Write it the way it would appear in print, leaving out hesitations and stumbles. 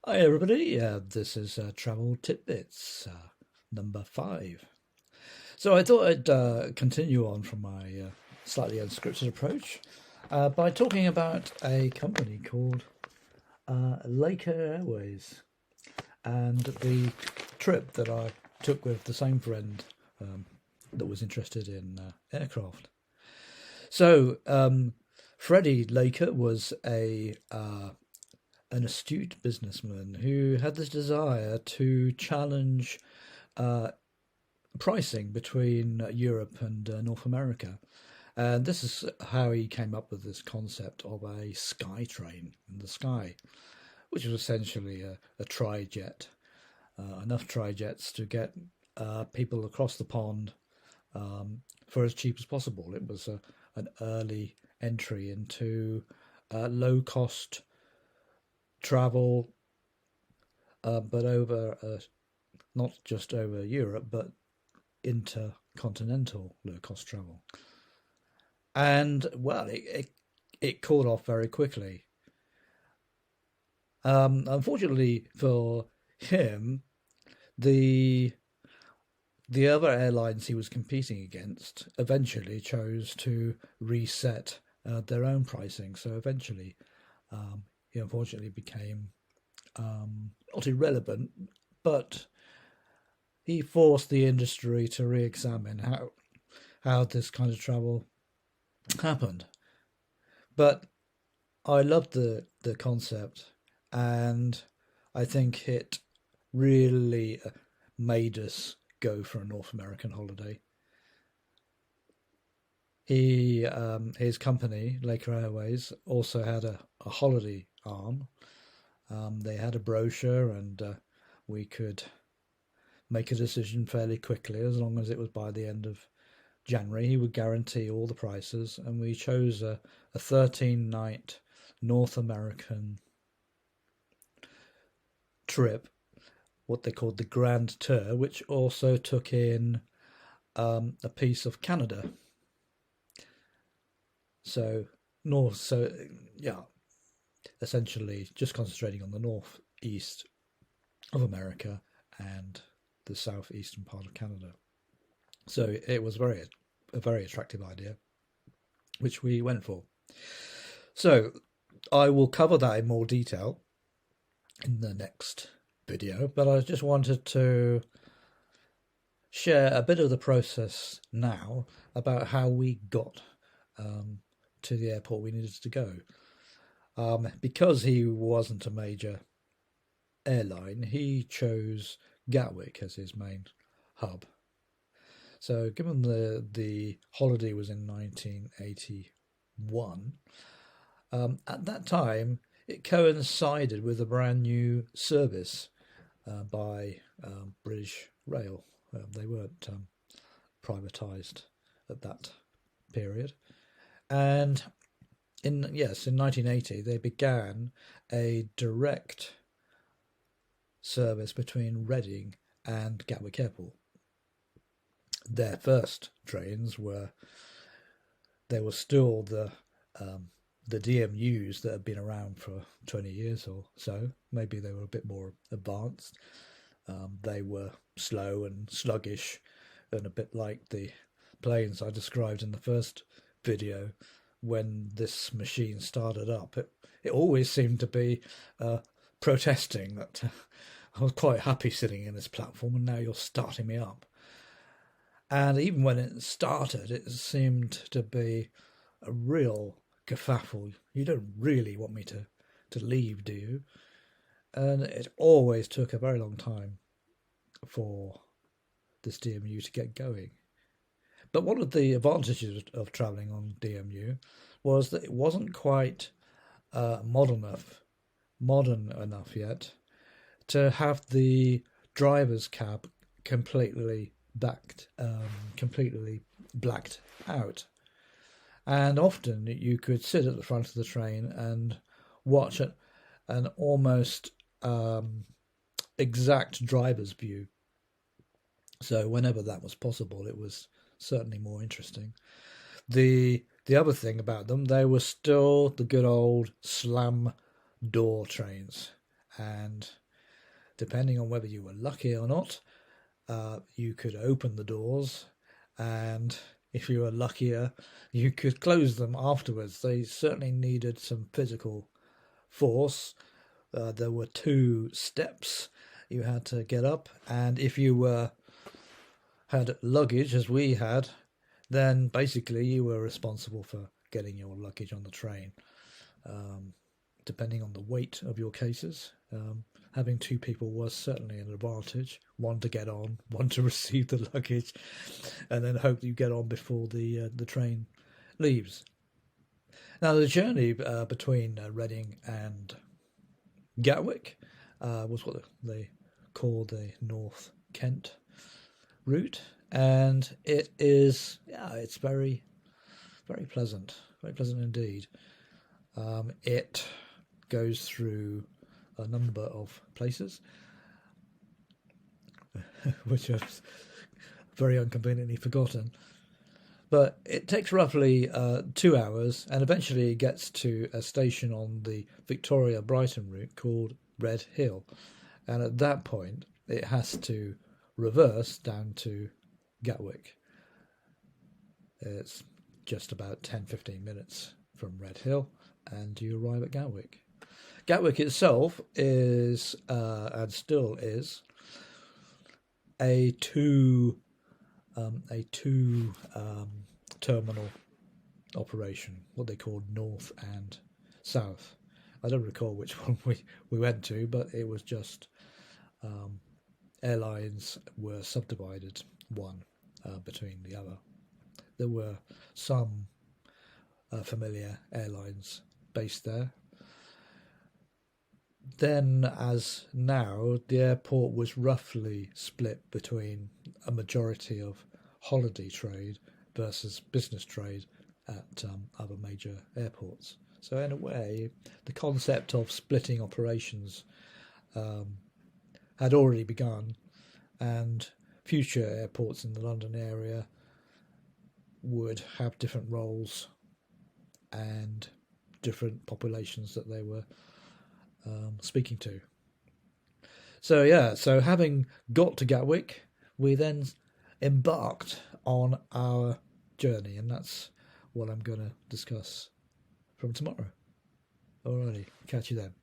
Hi everybody, this is Travel TitBits number 5. So I thought I'd continue on from my slightly unscripted approach by talking about a company called Laker Airways and the trip that I took with the same friend that was interested in aircraft. So Freddie Laker was an astute businessman who had this desire to challenge uh, pricing between Europe and North America. And this is how he came up with this concept of a sky train in the sky, which was essentially a tri-jet, enough tri-jets to get people across the pond for as cheap as possible. It was an early entry into low-cost travel, but over not just over Europe, but intercontinental low cost travel. And well, it caught off very quickly. Unfortunately for him, the the other airlines he was competing against eventually chose to reset their own pricing. So eventually, he unfortunately became not irrelevant, but he forced the industry to re-examine how this kind of travel happened. But I loved the concept, and I think it really made us go for a North American holiday. His company Laker Airways also had a holiday arm. They had a brochure, and we could make a decision fairly quickly as long as it was by the end of January. He would guarantee all the prices, and we chose a 13-night North American trip, what they called the Grand Tour, which also took in a piece of Canada. So so yeah, essentially just concentrating on the northeast of America and the southeastern part of Canada. So it was a very attractive idea, which we went for. So I will cover that in more detail in the next video, but I just wanted to share a bit of the process now about how we got to the airport we needed to go. Because he wasn't a major airline, he chose Gatwick as his main hub. So, given the holiday was in 1981, at that time it coincided with a brand new service by British Rail. They weren't privatised at that period, and in 1980 they began a direct service between Reading and Gatwick Airport. Their first trains were still the DMUs that had been around for 20 years or so. Maybe they were a bit more advanced. They were slow and sluggish, and a bit like the planes I described in the first video. When this machine started up, it always seemed to be protesting that I was quite happy sitting in this platform, and now you're starting me up. And even when it started, it seemed to be a real kerfuffle. You don't really want me to leave, do you? And it always took a very long time for this DMU to get going. But one of the advantages of travelling on DMU was that it wasn't quite modern enough yet to have the driver's cab completely blacked out. And often you could sit at the front of the train and watch an almost exact driver's view. So whenever that was possible, it was certainly more interesting. The other thing about them, they were still the good old slam door trains, and depending on whether you were lucky or not, you could open the doors, and if you were luckier, you could close them afterwards. They certainly needed some physical force. There were 2 steps you had to get up, and if you had luggage, as we had, then basically you were responsible for getting your luggage on the train. Depending on the weight of your cases, having 2 people was certainly an advantage. One to get on, one to receive the luggage, and then hope you get on before the train leaves. Now, the journey between Reading and Gatwick was what they call the North Kent route, and it's very, very pleasant indeed. It goes through a number of places, which I've very inconveniently forgotten. But it takes roughly 2 hours, and eventually it gets to a station on the Victoria-Brighton route called Red Hill. And at that point, it has to reverse down to Gatwick. It's just about 10-15 minutes from Red Hill, and you arrive at Gatwick. Gatwick itself is, and still is, a two terminal operation, what they call North and South. I don't recall which one we went to, but it was just airlines were subdivided one between the other. There were some familiar airlines based there. Then, as now, the airport was roughly split between a majority of holiday trade versus business trade at other major airports. So in a way, the concept of splitting operations had already begun, and future airports in the London area would have different roles and different populations that they were speaking to. So having got to Gatwick, we then embarked on our journey, and that's what I'm going to discuss from tomorrow. Alrighty, catch you then.